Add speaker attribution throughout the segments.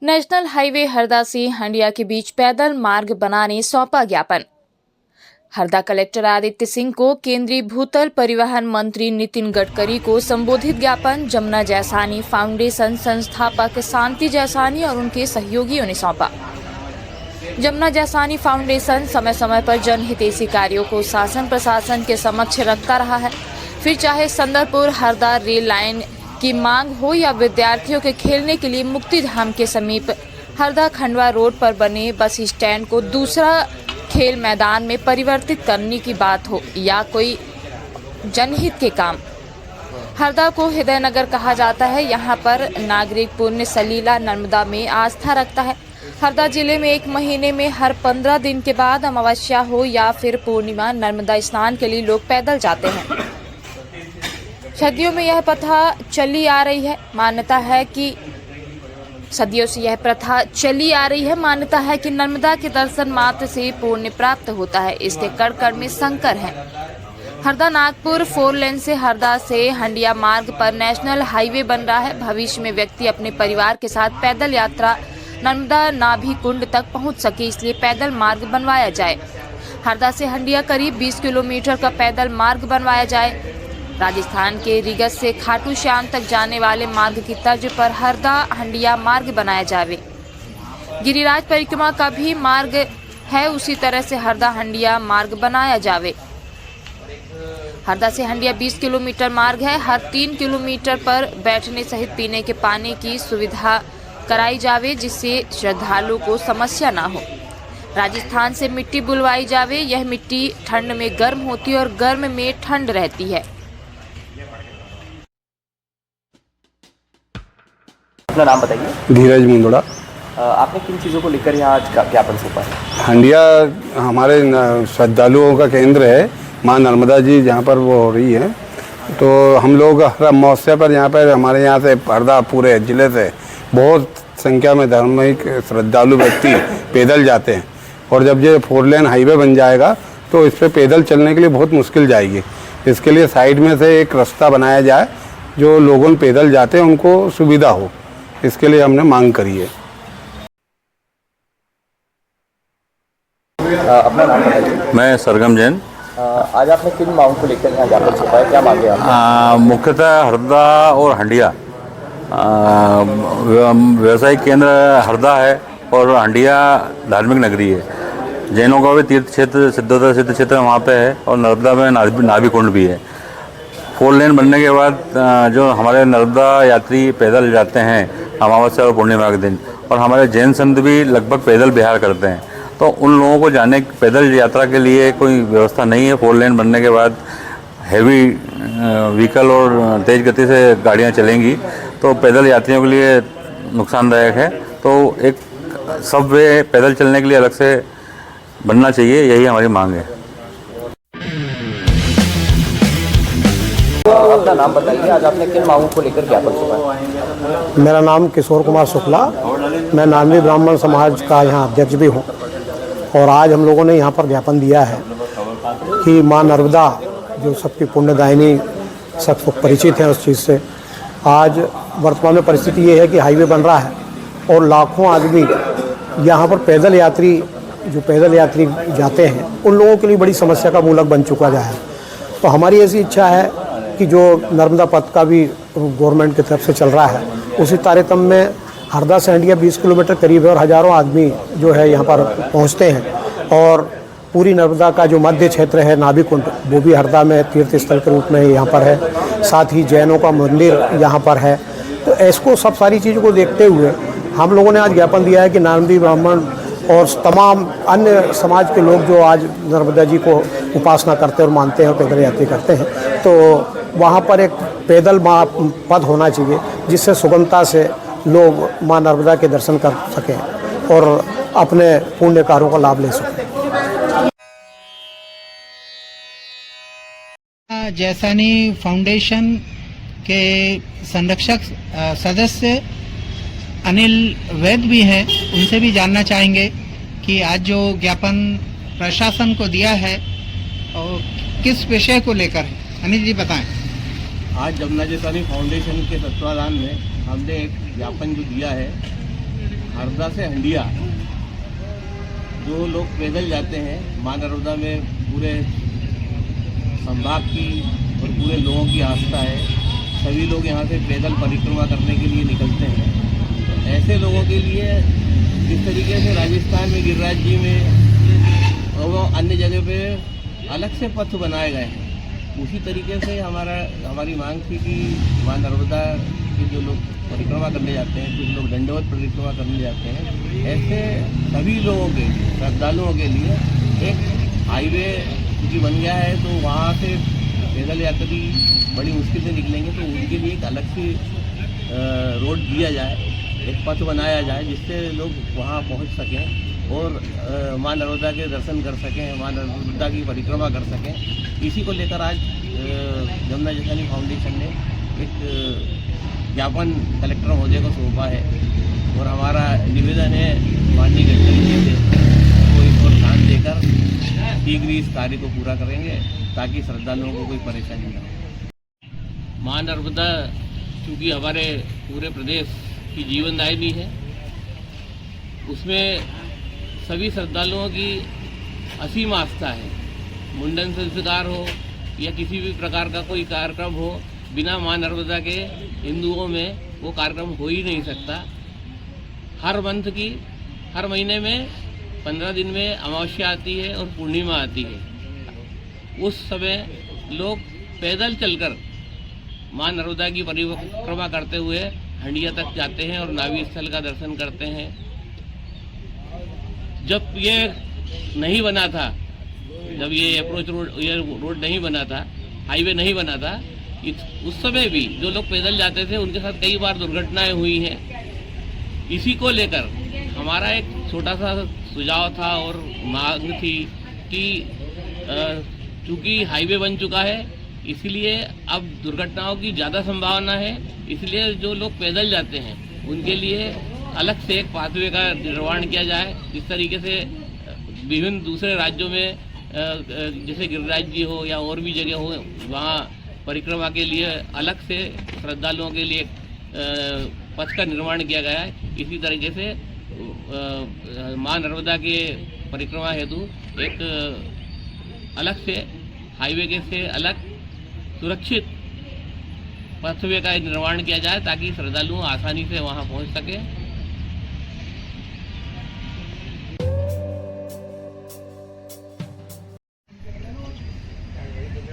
Speaker 1: National highway Harda से हंडिया के बीच पैदल मार्ग बनाने सौंपा ज्ञापन। हरदा कलेक्टर आदित्य सिंह को केंद्रीय भूतल परिवहन मंत्री नितिन गडकरी को संबोधित ज्ञापन जमुना जैसानी फाउंडेशन संस्थापक शांति जैसानी और उनके सहयोगियों ने सौंपा। जमुना जैसानी फाउंडेशन समय समय पर जनहितैषी कार्यों को शासन प्रशासन के समक्ष रखता रहा है, फिर चाहे संदरपुर हरदा रेल लाइन की मांग हो या विद्यार्थियों के खेलने के लिए मुक्तिधाम के समीप हरदा खंडवा रोड पर बने बस स्टैंड को दूसरा खेल मैदान में परिवर्तित करने की बात हो या कोई जनहित के काम। हरदा को हृदय नगर कहा जाता है। यहाँ पर नागरिक पुण्य सलीला नर्मदा में आस्था रखता है। हरदा जिले में एक महीने में हर 15 दिन के बाद अमावस्या हो या फिर पूर्णिमा नर्मदा स्नान के लिए लोग पैदल जाते हैं। सदियों में यह प्रथा चली आ रही है। मान्यता है कि मान्यता है कि नर्मदा के दर्शन मात्र से पुण्य प्राप्त होता है। इसके कड़ कड़ में शंकर है। हरदा नागपुर 4 लेन से हरदा से हंडिया मार्ग पर नेशनल हाईवे बन रहा है। भविष्य में व्यक्ति अपने परिवार के साथ पैदल यात्रा नर्मदा नाभि कुंड तक पहुंच सके, इसलिए पैदल मार्ग बनवाया जाए। हरदा से हंडिया करीब 20 किलोमीटर का पैदल मार्ग बनवाया जाए। राजस्थान के रीगत से खाटू श्याम तक जाने वाले मार्ग की तर्ज पर हरदा हंडिया मार्ग बनाया जावे। गिरिराज परिक्रमा का भी मार्ग है, उसी तरह से हरदा हंडिया मार्ग बनाया जावे। हरदा से हंडिया 20 किलोमीटर मार्ग है। हर 3 किलोमीटर पर बैठने सहित पीने के पानी की सुविधा कराई जावे, जिससे श्रद्धालु को समस्या ना हो। राजस्थान से मिट्टी बुलवाई जावे। यह मिट्टी ठंड में गर्म होती है और गर्म में ठंड रहती है।
Speaker 2: अपना नाम बताइए।
Speaker 3: धीरज मुंदड़ा।
Speaker 2: आपने किन चीज़ों को लेकर यहाँ आज ज्ञापन सौंपा है?
Speaker 3: हंडिया हमारे श्रद्धालुओं का केंद्र है। माँ नर्मदा जी जहाँ पर वो हो रही है, तो हम लोग हर अमावस्या पर यहाँ पर हमारे यहाँ से हरदा पूरे ज़िले से बहुत संख्या में धार्मिक श्रद्धालु व्यक्ति पैदल जाते हैं। और जब ये 4 लेन हाईवे बन जाएगा तो इस पर पैदल चलने के लिए बहुत मुश्किल जाएगी। इसके लिए साइड में से एक रास्ता बनाया जाए जो लोगों पैदल जाते हैं उनको सुविधा हो। इसके लिए हमने मांग करी है।
Speaker 2: अपना नाम बताइए।
Speaker 4: मैं सरगम जैन।
Speaker 2: आज आपने किन मांग को लेकर यहाँ ज्ञापन सौंपा है, क्या मांगे आप?
Speaker 4: मुख्यतः हरदा और हंडिया व्यवसायिक केंद्र हरदा है और हंडिया धार्मिक नगरी है। जैनों का भी तीर्थ क्षेत्र सिद्धोदर सिद्ध क्षेत्र वहाँ पे है और नर्मदा में नाभि कुंड भी है। 4 लेन बनने के बाद जो हमारे नर्मदा यात्री पैदल जाते हैं अमावस्या और पूर्णिमा के दिन, और हमारे जैन संत भी लगभग पैदल विहार करते हैं, तो उन लोगों को जाने पैदल यात्रा के लिए कोई व्यवस्था नहीं है। 4 लेन बनने के बाद हैवी व्हीकल और तेज़ गति से गाड़ियां चलेंगी तो पैदल यात्रियों के लिए नुकसानदायक है। तो एक सबवे पैदल चलने के लिए अलग से बनना चाहिए, यही हमारी मांग है।
Speaker 2: अपना नाम बताइए। आज आपने किन मांगों को लेकर ज्ञापन सौंपा है?
Speaker 5: मेरा नाम किशोर कुमार शुक्ला, मैं नानवी ब्राह्मण समाज का यहाँ अध्यक्ष भी हूँ। और आज हम लोगों ने यहाँ पर ज्ञापन दिया है कि माँ नर्मदा जो सबकी पुण्यदायिनी, सब परिचित हैं उस चीज़ से। आज वर्तमान में परिस्थिति ये है कि हाईवे बन रहा है और लाखों आदमी यहाँ पर पैदल यात्री जाते हैं, उन लोगों के लिए बड़ी समस्या का मूलक बन चुका है। तो हमारी ऐसी इच्छा है कि जो नर्मदा पथ का भी गवर्नमेंट की तरफ से चल रहा है, उसी तारतम्य में हरदा से हंडिया 20 किलोमीटर करीब है और हज़ारों आदमी जो है यहाँ पर पहुँचते हैं। और पूरी नर्मदा का जो मध्य क्षेत्र है नाभि कुंड, वो भी हरदा में तीर्थ स्थल के रूप में यहाँ पर है। साथ ही जैनों का मंदिर यहाँ पर है। तो इसको सब सारी चीज़ों को देखते हुए हम लोगों ने आज ज्ञापन दिया है कि नानवी ब्राह्मण और तमाम अन्य समाज के लोग जो आज नर्मदा जी को उपासना करते और मानते हैं और पैदल यात्रा करते हैं, तो वहाँ पर एक पैदल पथ होना चाहिए जिससे सुगमता से लोग माँ नर्मदा के दर्शन कर सकें और अपने पुण्य कार्यों का लाभ ले सकें।
Speaker 6: जैसानी फाउंडेशन के संरक्षक सदस्य अनिल वैद भी हैं, उनसे भी जानना चाहेंगे कि आज जो ज्ञापन प्रशासन को दिया है और किस विषय को लेकर है। अनिल जी बताएं।
Speaker 7: आज जमुना जैसानी फाउंडेशन के तत्वाधान में हमने एक ज्ञापन जो दिया है हरदा से हंडिया जो लोग पैदल जाते हैं, माँ नर्मदा में पूरे संभाग की और पूरे लोगों की आस्था है। सभी लोग यहाँ से पैदल परिक्रमा करने के लिए निकलते हैं। ऐसे लोगों के लिए जिस तरीके से राजस्थान में गिरिराज जी में और अन्य जगह पे अलग से पथ बनाए गए हैं, उसी तरीके से हमारी मांग थी कि माँ नर्मदा के जो लोग परिक्रमा करने जाते हैं, कुछ लोग दंडवत परिक्रमा करने जाते हैं, ऐसे सभी लोगों के श्रद्धालुओं के लिए एक हाईवे क्योंकि बन गया है, तो वहाँ से पैदल यात्री बड़ी मुश्किल से निकलेंगे, तो उनके लिए एक अलग से रोड दिया जाए, एक पथ बनाया जाए जिससे लोग वहाँ पहुँच सकें और माँ नर्मदा के दर्शन कर सकें, माँ नर्मदा की परिक्रमा कर सकें। इसी को लेकर आज जमुना जैसानी फाउंडेशन ने एक ज्ञापन कलेक्टर महोदय को सौंपा है और हमारा निवेदन है माननीय गडकरी जी से वो इस पर ध्यान देकर शीघ्र इस कार्य को पूरा करेंगे ताकि श्रद्धालुओं को कोई परेशानी न हो। माँ नर्मदा चूँकि हमारे पूरे प्रदेश की जीवनदायिनी है, उसमें सभी श्रद्धालुओं की असीम आस्था है। मुंडन संस्कार हो या किसी भी प्रकार का कोई कार्यक्रम हो, बिना माँ नर्मदा के हिंदुओं में वो कार्यक्रम हो ही नहीं सकता। हर महीने में 15 दिन में अमावस्या आती है और पूर्णिमा आती है। उस समय लोग पैदल चलकर माँ नर्मदा की परिक्रमा करते हुए हंडिया तक जाते हैं और नावी स्थल का दर्शन करते हैं। जब ये नहीं बना था, जब ये अप्रोच रोड नहीं बना था, हाईवे नहीं बना था, उस समय भी जो लोग पैदल जाते थे उनके साथ कई बार दुर्घटनाएं हुई हैं। इसी को लेकर हमारा एक छोटा सा सुझाव था और मांग थी कि चूँकि हाईवे बन चुका है, इसलिए अब दुर्घटनाओं की ज़्यादा संभावना है, इसलिए जो लोग पैदल जाते हैं उनके लिए अलग से एक पाथवे का निर्माण किया जाए। जिस तरीके से विभिन्न दूसरे राज्यों में जैसे गिरिराज जी हो या और भी जगह हो, वहाँ परिक्रमा के लिए अलग से श्रद्धालुओं के लिए पथ का निर्माण किया गया है। इसी तरीके से माँ नर्मदा के परिक्रमा हेतु एक अलग से हाईवे के से अलग सुरक्षित पथवे का निर्माण किया जाए ताकि श्रद्धालु आसानी से वहां पहुंच सके।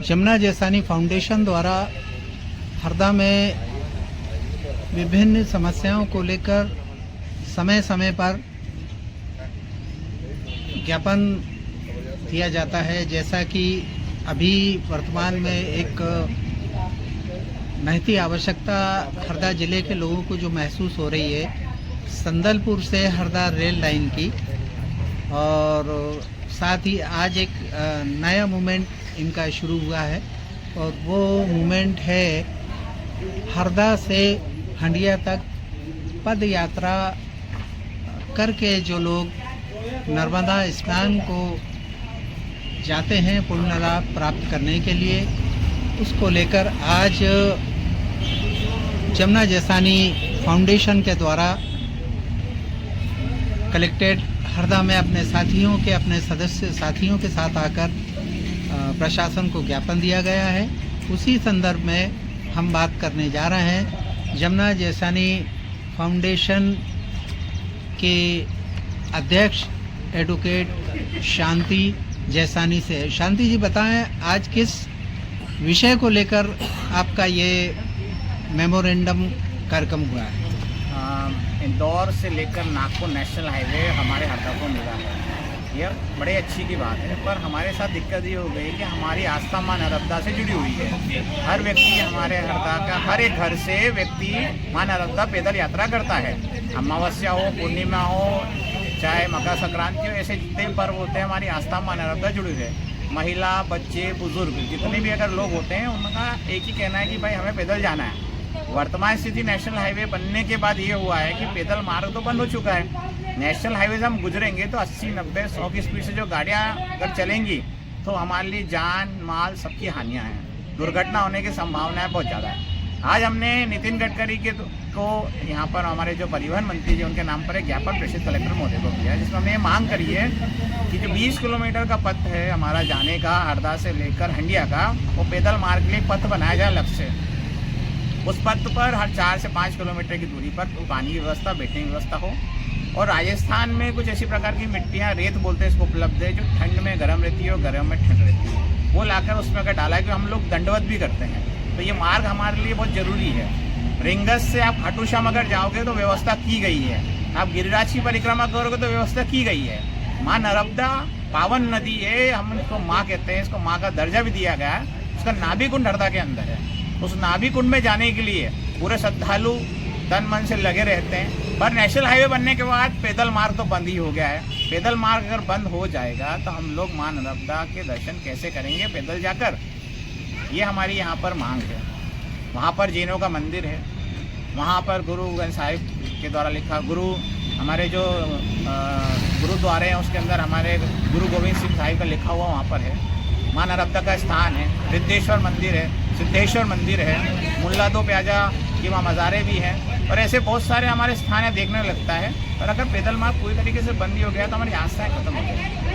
Speaker 6: जमुना जैसानी फाउंडेशन द्वारा हरदा में विभिन्न समस्याओं को लेकर समय समय पर ज्ञापन दिया जाता है। जैसा कि अभी वर्तमान में एक महती आवश्यकता हरदा जिले के लोगों को जो महसूस हो रही है, संदलपुर से हरदा रेल लाइन की, और साथ ही आज एक नया मूवमेंट इनका शुरू हुआ है और वो मूवमेंट है हरदा से हंडिया तक पद यात्रा करके जो लोग नर्मदा स्नान को जाते हैं पुण्य लाभ प्राप्त करने के लिए, उसको लेकर आज जमुना जैसानी फाउंडेशन के द्वारा कलेक्टेड हरदा में अपने सदस्य साथियों के साथ आकर प्रशासन को ज्ञापन दिया गया है। उसी संदर्भ में हम बात करने जा रहे हैं जमुना जैसानी फाउंडेशन के अध्यक्ष एडवोकेट शांति जैसानी से। शांति जी, बताएं आज किस विषय को लेकर आपका ये मेमोरेंडम कार्यक्रम हुआ है?
Speaker 8: इंदौर से लेकर नागपुर नेशनल हाईवे हमारे हरदा को मिला है, यह बड़े अच्छी की बात है। पर हमारे साथ दिक्कत ये हो गई कि हमारी आस्था माँ नर्मदा से जुड़ी हुई है। हर व्यक्ति हमारे हरदा का हर एक घर से व्यक्ति माँ नर्मदा पैदल यात्रा करता है। अमावस्या हो, पूर्णिमा हो, चाहे मकर संक्रांति हो, ऐसे जितने पर्व होते हैं हमारी आस्था माँ नर्मदा जुड़ी हुई है। महिला, बच्चे, बुजुर्ग जितने भी अगर लोग होते हैं उनका एक ही कहना है कि भाई हमें पैदल जाना है। वर्तमान स्थिति नेशनल हाईवे बनने के बाद ये हुआ है कि पैदल मार्ग तो बंद हो चुका है। नेशनल हाईवे से हम गुजरेंगे तो 80, 90, 100 की स्पीड से जो गाड़ियाँ अगर चलेंगी तो हमारे लिए जान माल सबकी हानियाँ हैं, दुर्घटना होने की संभावनाएं बहुत ज़्यादा है। आज हमने नितिन गडकरी के को यहाँ पर हमारे जो परिवहन मंत्री जी उनके नाम पर एक ज्ञापन प्रेषित कलेक्टर महोदय को किया है, जिसमें हमने ये मांग करी है कि जो 20 किलोमीटर का पथ है हमारा जाने का हरदा से लेकर हंडिया का, वो पैदल मार्ग के लिए पथ बनाया जाए अलग से। उस पथ पर हर 4 से 5 किलोमीटर की दूरी पर पानी की व्यवस्था, बैठने की व्यवस्था हो। और राजस्थान में कुछ ऐसी प्रकार की मिट्टियाँ, रेत बोलते हैं इसको, उपलब्ध है जो ठंड में गर्म रहती है और गर्म में ठंड रहती है। वो लाकर उसमें अगर डाला है, कि हम लोग दंडवत भी करते हैं, तो ये मार्ग हमारे लिए बहुत ज़रूरी है। रिंगस से आप खाटू श्याम अगर जाओगे तो व्यवस्था की गई है, आप गिरिराज की परिक्रमा करोगे तो व्यवस्था की गई है। माँ नर्मदा पावन नदी है, हम इसको माँ कहते हैं, इसको माँ का दर्जा भी दिया गया है। उसका नाभि कुंड हरदा के अंदर है। उस नाभि कुंड में जाने के लिए पूरे श्रद्धालु तन मन से लगे रहते हैं। पर नेशनल हाईवे बनने के बाद पैदल मार्ग तो बंद ही हो गया है। पैदल मार्ग अगर बंद हो जाएगा तो हम लोग माँ नर्मदा के दर्शन कैसे करेंगे पैदल जाकर? ये हमारी यहाँ पर मांग है। वहाँ पर जैनों का मंदिर है, वहाँ पर गुरु ग्रंथ साहिब के द्वारा लिखा हमारे जो गुरुद्वारे हैं उसके अंदर हमारे गुरु गोविंद सिंह साहिब का लिखा हुआ वहाँ पर है। माँ नर्मदा का स्थान है, रिद्धेश्वर मंदिर है, सिद्धेश्वर मंदिर है, मुल्ला दो प्याजा की वहाँ मज़ारे भी हैं, और ऐसे बहुत सारे हमारे स्थान देखने लगता है। पर अगर पैदल मार्ग पूरी तरीके से बंद ही हो गया तो हमारी आस्थाएँ खत्म हो जाएगी।